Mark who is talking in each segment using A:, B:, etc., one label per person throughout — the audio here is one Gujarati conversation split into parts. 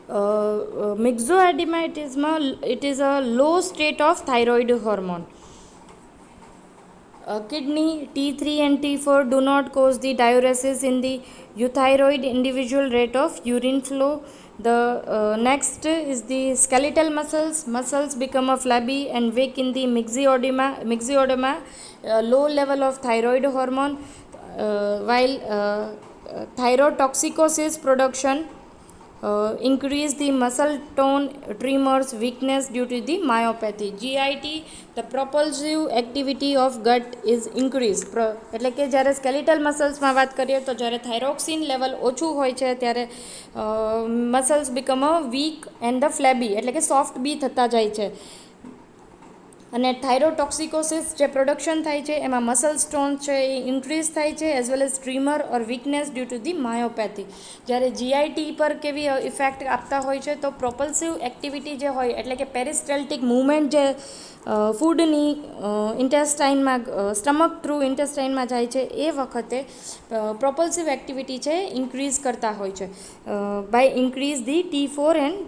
A: Myxoadenitis it is a low state of thyroid hormone. Kidney T3 and T4 do not cause the diuresis in the euthyroid individual rate of urine flow. The next is the skeletal muscles. Muscles become a flabby and weak in the myxoedema, low level of thyroid hormone, while thyrotoxicosis production increase the muscle tone, tremors, weakness due to the myopathy. GIT, the propulsive activity of gut is increased. એટલે કે જ્યારે સ્કેલિટલ મસલ્સમાં વાત કરીએ તો જ્યારે થાઇરોક્સિન લેવલ ઓછું હોય છે ત્યારે muscles become a weak and the flabby એટલે કે સોફ્ટ બી થતા જાય છે. અને થાઇરોટોક્સિકોસિસ જે પ્રોડક્શન થાય છે એમાં મસલ સ્ટોન છે એ ઇન્ક્રીઝ થાય છે as well as streamer or weakness due to the myopathy. જ્યારે જીઆઈટી પર કેવી ઇફેક્ટ આપતા હોય છે તો પ્રોપલ્સિવ એક્ટિવિટી જે હોય એટલે કે પેરિસ્ટેલ્ટિક મૂવમેન્ટ જે ફૂડની ઇન્ટેસ્ટાઇનમાં સ્ટમક થ્રુ ઇન્ટેસ્ટાઇનમાં જાય છે એ વખતે પ્રોપલ્સિવ એક્ટિવિટી છે ઇન્ક્રીઝ કરતા હોય છે by increase the T4 and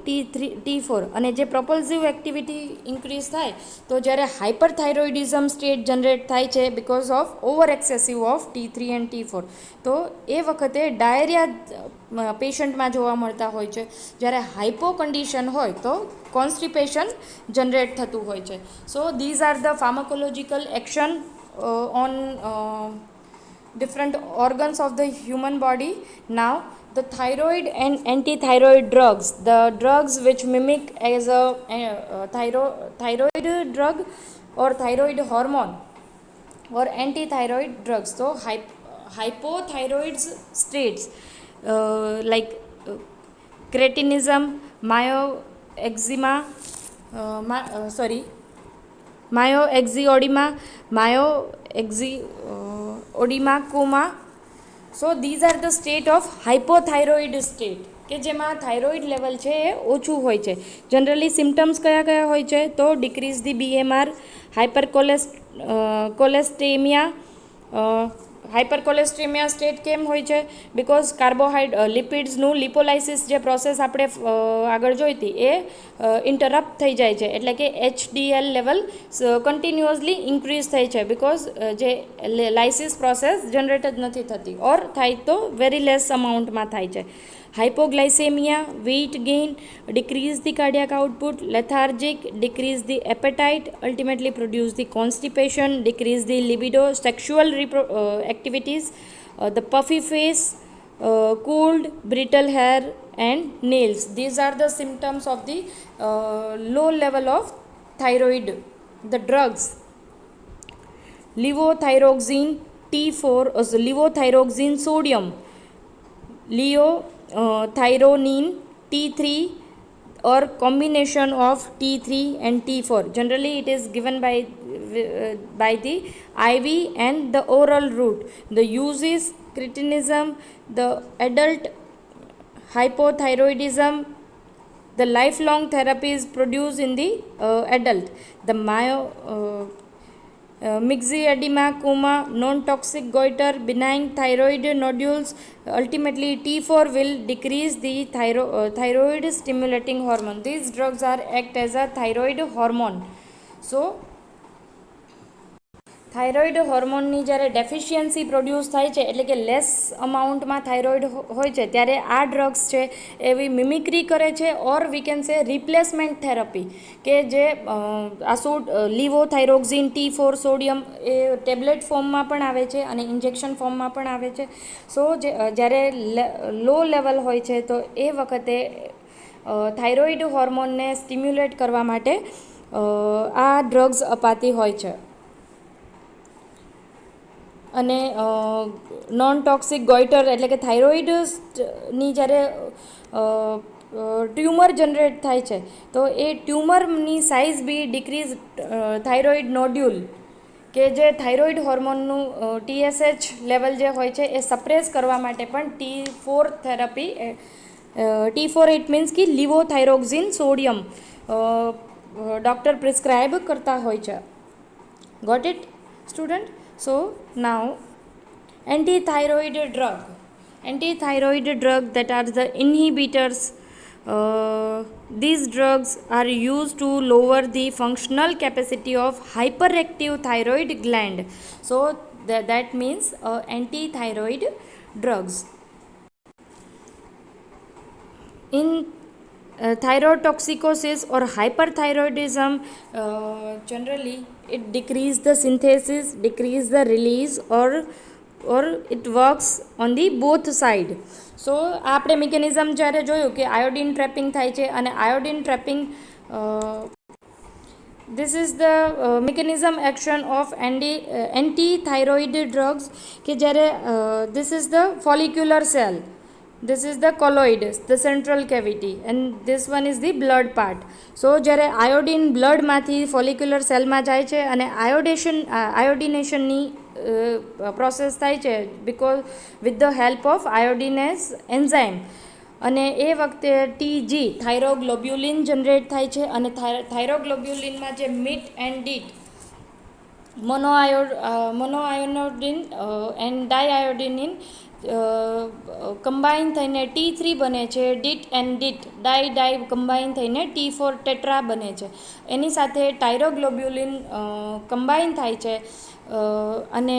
A: T4. અને જે પ્રોપલ્સિવ એક્ટિવિટી ઇન્ક્રીઝ થાય તો જ્યારે હાઇપરથાઇરોઇડિઝમ સ્ટેટ જનરેટ થાય છે because of over excessive of T3 and T4 તો એ વખતે ડાયરિયા પેશન્ટમાં જોવા મળતા હોય છે. જ્યારે હાઇપો કન્ડિશન હોય તો કોન્સ્ટિપેશન જનરેટ થતું હોય છે. So these are the pharmacological action on different organs of the human body. Now the thyroid and anti-thyroid drugs, the drugs which mimic as a thyroid drug or thyroid hormone or anti-thyroid drugs. So hypothyroid states like cretinism, myoexema, myoexyodema, myoexyodema coma. So these are the state of hypothyroid state કે જેમાં થાઇરોઇડ લેવલ છે એ ઓછું હોય છે. જનરલી સિમ્ટમ્સ કયા કયા હોય છે તો ડિક્રીઝ ધી BMR, હાઇપરકોલેસ્ટ્રેમિયા સ્ટેટ કેમ હોય છે બિકોઝ લિપિડ્સનું લિપોલાઇસિસ જે પ્રોસેસ આપણે આગળ જોઈતી એ ઇન્ટરપ્ટ થઈ જાય છે એટલે કે HDL લેવલ કન્ટિન્યુઅસલી ઇન્ક્રીઝ થાય છે બિકોઝ જે લાઇસિસ પ્રોસેસ જનરેટ જ નથી થતી ઓર થાય તો વેરી લેસ અમાઉન્ટમાં થાય છે. Hypoglycemia, weight gain, decrease the cardiac output, lethargic, decrease the appetite, ultimately produce the constipation, decrease the libido, sexual activities, the puffy face, cold, brittle hair and nails. These are the symptoms of the low level of thyroid. The drugs, levothyroxine T4, levothyroxine sodium, thyronine T3 or combination of T3 and T4. Generally it is given by the IV and the oral route. The use is cretinism, the adult hypothyroidism, the lifelong therapy is produced in the adult. The myxedema, coma, non-toxic goiter, benign thyroid nodules. Ultimately T4 will decrease the thyroid stimulating hormone. These drugs are act as a thyroid hormone. So thyroid હોર્મોનની જ્યારે ડેફિશિયન્સી પ્રોડ્યુસ થાય છે એટલે કે લેસ અમાઉન્ટમાં થાઇરોઇડ હોય છે ત્યારે આ ડ્રગ્સ છે એવી મિમિક્રી કરે છે or we can say replacement therapy કે જે લીવોથાઇરોક્સિન T4 સોડિયમ એ ટેબ્લેટ ફોર્મમાં પણ આવે છે અને ઇન્જેક્શન ફોર્મમાં પણ આવે છે. સો જ્યારે લો લેવલ હોય છે તો એ વખતે થાઇરોઇડ હોર્મોનને સ્ટિમ્યુલેટ કરવા માટે આ ડ્રગ્સ અપાતી હોય છે. અને નોન ટોક્સિક ગોઈટર એટલે કે થાઇરોઇડની જ્યારે ટ્યુમર જનરેટ થાય છે તો એ ટ્યુમરની સાઇઝ બી ડિક્રીઝ થાઇરોઇડ નોડ્યુલ કે જે થાઇરોઇડ હોર્મોનનું TSH લેવલ જે હોય છે એ સપ્રેસ કરવા માટે પણ T4 therapy T4 it means કે લીવોથાઇરોક્સિન સોડિયમ ડૉક્ટર પ્રિસ્ક્રાઇબ કરતા હોય છે. Got it student? So now antithyroid drug that are the inhibitors these drugs are used to lower the functional capacity of hyperactive thyroid gland. So that means anti-thyroid drugs. In thyrotoxicosis or hyperthyroidism, generally it decreases the synthesis, decrease the release, or it works on the both side. સો આપણે મિકેનિઝમ જ્યારે જોયું કે આયોડિન ટ્રેપિંગ થાય છે અને iodine ટ્રેપિંગ this is the mechanism action of anti-thyroid drugs કે જ્યારે this is the follicular cell, this is the colloid, the central cavity, and this one is the blood part. so જ્યારે આયોડિન બ્લડમાંથી ફોલિક્યુલર સેલમાં જાય છે અને આયોડિનેશનની પ્રોસેસ થાય છે because with the help of iodinase enzyme, અને એ વખતે ટીજી થાઇરોગ્લોબ્યુલિન જનરેટ થાય છે અને થાઇરોગ્લોબ્યુલિનમાં જે મીટ એન્ડ ડીટ મોનોઆયોનોડિન એન્ડ ડાયઆયોડિનિન કમ્બાઇન થઈને T3 બને છે, ડીટ એન્ડ ડીટ ડાઈ કમ્બાઇન થઈને T4 ટેટ્રા બને છે. એની સાથે ટાયરોગ્લોબ્યુલિન કમ્બાઇન થાય છે અને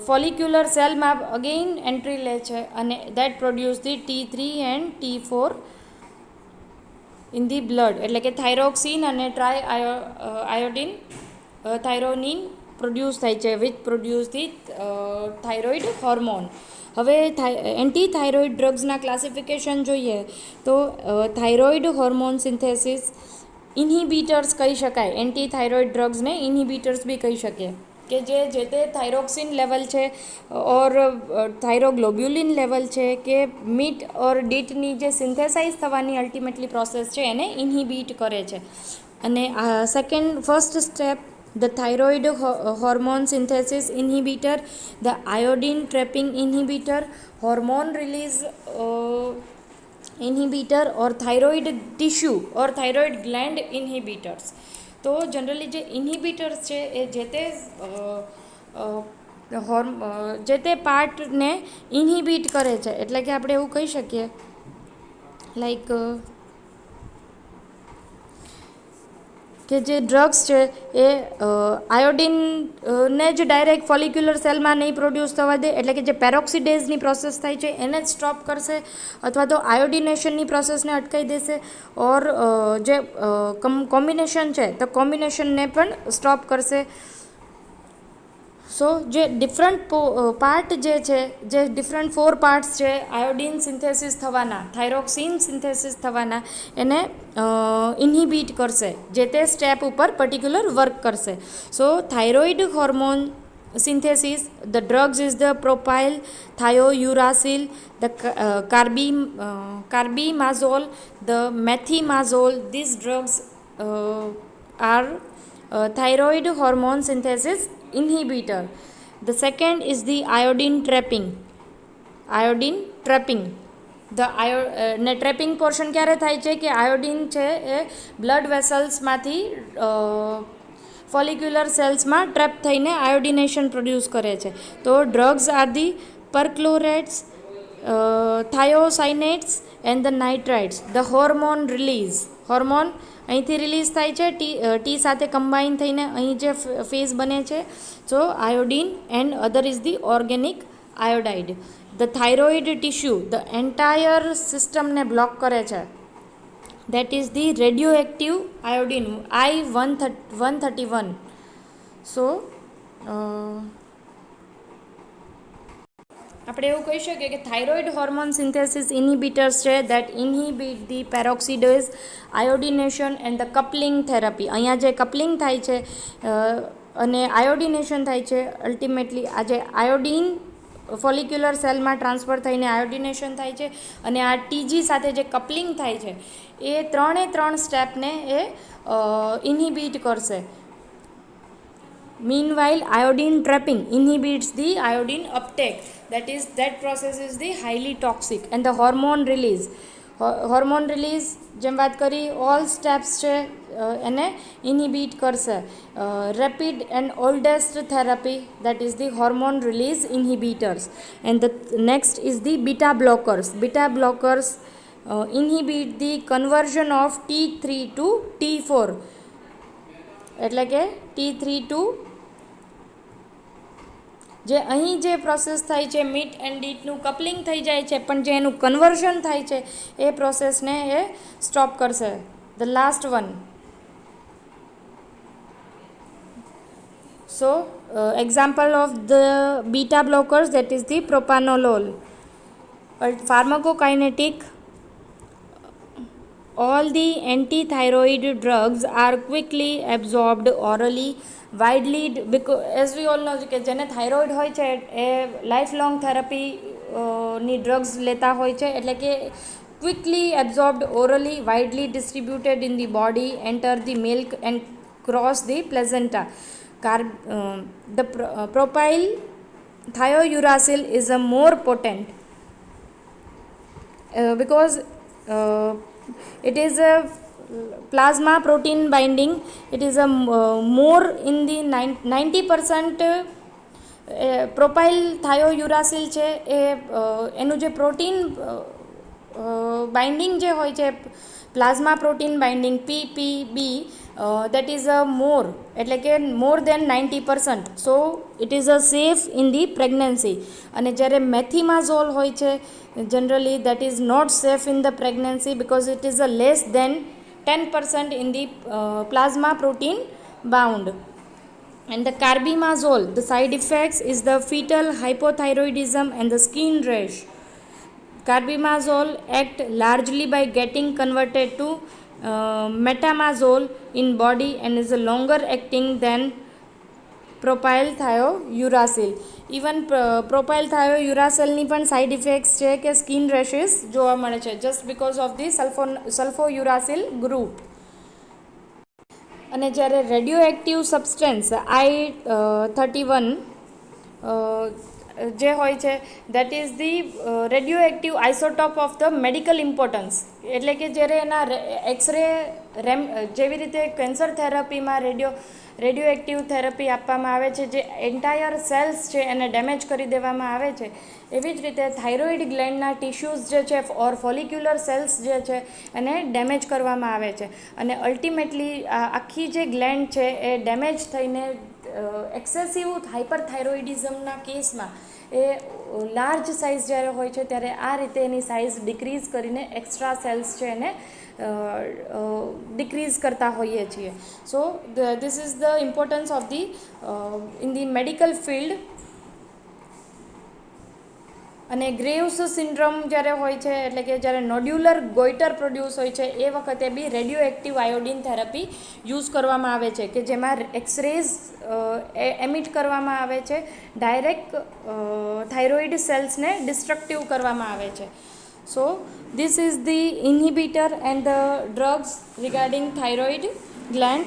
A: ફોલિક્યુલર સેલમાં અગેઇન એન્ટ્રી લે છે અને that produce the T3 and T4 in the blood, એટલે કે થાઇરોક્સિન અને આયોડિન થાઇરોનિન પ્રોડ્યુસ થાય છે which produce the thyroid hormone. હવે એન્ટી થાઇરોઇડ ડ્રગ્સના ક્લાસિફિકેશન જોઈએ તો થાઇરોઇડ હોર્મોન સિન્થેસિસ ઇન્હિબિટર્સ કહી શકાય, એન્ટી થાઇરોઇડ ડ્રગ્સને ઇન્હિબિટર્સ બી કહી શકીએ કે જે તે થાઇરોક્સિન લેવલ છે ઓર થાઇરોગ્લોબ્યુલિન લેવલ છે કે મીટ ઓર ડીટની જે સિન્થેસાઇઝ થવાની અલ્ટિમેટલી પ્રોસેસ છે એને ઇન્હિબિટ કરે છે. અને first step the thyroid hormone synthesis inhibitor, the iodine trapping inhibitor, hormone release inhibitor or thyroid tissue or thyroid gland inhibitors. તો જનરલી જે ઇન્હિબિટર્સ છે એ જે તે પાર્ટને ઇન્હિબિટ કરે છે, એટલે કે આપણે એવું કહી શકીએ લાઈક કે જે ડ્રગ્સ છે એ આયોડિનને જ ડાયરેક્ટ ફોલિક્યુલર સેલમાં નહીં પ્રોડ્યુસ થવા દે, એટલે કે જે પેરોક્સિડેઝની પ્રોસેસ થાય છે એને જ સ્ટોપ કરશે અથવા તો આયોડિનેશનની પ્રોસેસને અટકાવી દેશે, ઓર જે કોમ્બિનેશન છે તો કોમ્બિનેશનને પણ સ્ટોપ કરશે. સો જે ડિફરન્ટ પાર્ટ જે છે, જે ડિફરન્ટ 4 પાર્ટ્સ છે આયોડિન સિન્થેસિસ થવાના, થાઇરોક્સિન સિન્થેસિસ થવાના, એને ઇન્હિબિટ કરશે, જે તે સ્ટેપ ઉપર પર્ટિક્યુલર વર્ક કરશે. So thyroid hormone synthesis, the drugs is the propyl thiouracil, the carbimazole, the methimazole. These drugs are thyroid hormone synthesis inhibitor. The second is the iodine trapping. ને ટ્રેપિંગ પોર્શન ક્યારે થાય છે કે આયોડિન છે એ બ્લડ વેસલ્સમાંથી ફોલિક્યુલર સેલ્સમાં ટ્રેપ થઈને આયોડિનેશન પ્રોડ્યુસ કરે છે. તો drugs are the perchlorates, thiocyanates and the nitrites. The hormone અહીંથી રિલીઝ થાય છે ટી સાથે કમ્બાઇન થઈને અહીં જે ફેઝ બને છે. So iodine and other is the organic iodide. The thyroid tissue, the entire સિસ્ટમને બ્લોક કરે છે. that is the radioactive iodine I-131. so આપણે એવું કહી શકીએ કે થાઇરોઇડ હોર્મોન સિન્થેસિસ ઇન્હિબિટર્સ છે that inhibit the peroxidase, iodination and the coupling therapy. અહીંયા જે કપલિંગ થાય છે અને આયોડિનેશન થાય છે, અલ્ટિમેટલી આ જે આયોડિન ફોલિક્યુલર સેલમાં ટ્રાન્સફર થઈને આયોડિનેશન થાય છે અને આ ટીજી સાથે જે કપલિંગ થાય છે એ 3 સ્ટેપને એ ઇન્હિબિટ કરશે. Meanwhile, iodine trapping inhibits the iodine uptake. That process is the highly toxic. And the hormone release. Hormone release, જેમ વાત કરી, all steps છે એને ઇન્હિબિટ કરશે. Rapid and oldest therapy, that is the hormone release inhibitors. And the next is the beta blockers. Beta blockers inhibit the conversion of T3 to T4 એટલે કે T3 to જે અહીં જે પ્રોસેસ થાય છે મીટ એન્ડ ઈટનું કપલિંગ થઈ જાય છે પણ જે એનું કન્વર્ઝન થાય છે એ પ્રોસેસને એ સ્ટોપ કરશે. The last one. So example of the beta blockers, that is the propranolol. Pharmacokinetic. All the anti-thyroid drugs are quickly absorbed orally, widely, because as we all know કે જેને થાઇરોઇડ હોય છે એ લાઈફ લોંગ થેરપી ની ડ્રગ્સ લેતા હોય છે એટલે કે quickly absorbed orally, widely distributed in the body, enter the milk and cross the placenta. The propyl thiouracil is a more potent because it is a plasma protein binding. It is a more in the 90% propyl thiouracil છે એ એનું જે પ્રોટીન બાઇન્ડિંગ જે હોય છે plasma protein binding PPB, that is a more એટલે કે more than 90%. so it is a safe in the pregnancy. અને જ્યારે મેથીમાઝોલ હોય છે generally that is not safe in the pregnancy because it is a less than 10% in the plasma protein bound. And the carbimazole, the side effects is the fetal hypothyroidism and the skin rash. Carbimazole act largely by getting converted to metamazole in body and is a longer acting than propyl thiouracil. Even propyl થાયોયુરાસેલની પણ સાઇડ ઇફેક્ટ્સ છે કે સ્કિન રેશિસ જોવા મળે છે just because of the sulfouracil group. અને જ્યારે રેડિયો એક્ટિવ સબસ્ટન્સ I-31 જે હોય છે that is the radio active isotope of the medical importance. એટલે કે જ્યારે એના એક્સરે જેવી રીતે કેન્સર થેરપીમાં રેડિયો એક્ટિવ થેરપી આપવામાં આવે છે જે એન્ટાયર સેલ્સ છે એને ડેમેજ કરી દેવામાં આવે છે, એવી જ રીતે થાઇરોઇડ ગ્લેન્ડના ટિશ્યુઝ જે છે ઓર ફોલિક્યુલર સેલ્સ જે છે એને ડેમેજ કરવામાં આવે છે. અને અલ્ટિમેટલી આખી જે ગ્લેન્ડ છે એ ડેમેજ થઈને એક્સેસિવ હાઇપરથાઇરોઇડિઝમના કેસમાં એ લાર્જ સાઇઝ જ્યારે હોય છે ત્યારે આ રીતે એની સાઇઝ ડિક્રીઝ કરીને એક્સ્ટ્રા સેલ્સ છે એને ડિક્રીઝ કરતા હોઈએ છીએ. So this is the importance of the in the medical field. અને ગ્રેવ્સ સિન્ડ્રોમ જ્યારે હોય છે એટલે કે જ્યારે નોડ્યુલર ગોઈટર પ્રોડ્યુસ હોય છે એ વખતે બી radio active iodine therapy use કરવામાં આવે છે કે જેમાં એક્સરેઝ એમિટ કરવામાં આવે છે, ડાયરેક્ટ થાઇરોઇડ સેલ્સને ડિસ્ટ્રક્ટિવ કરવામાં આવે છે. સો this is the inhibitor and the drugs regarding thyroid gland.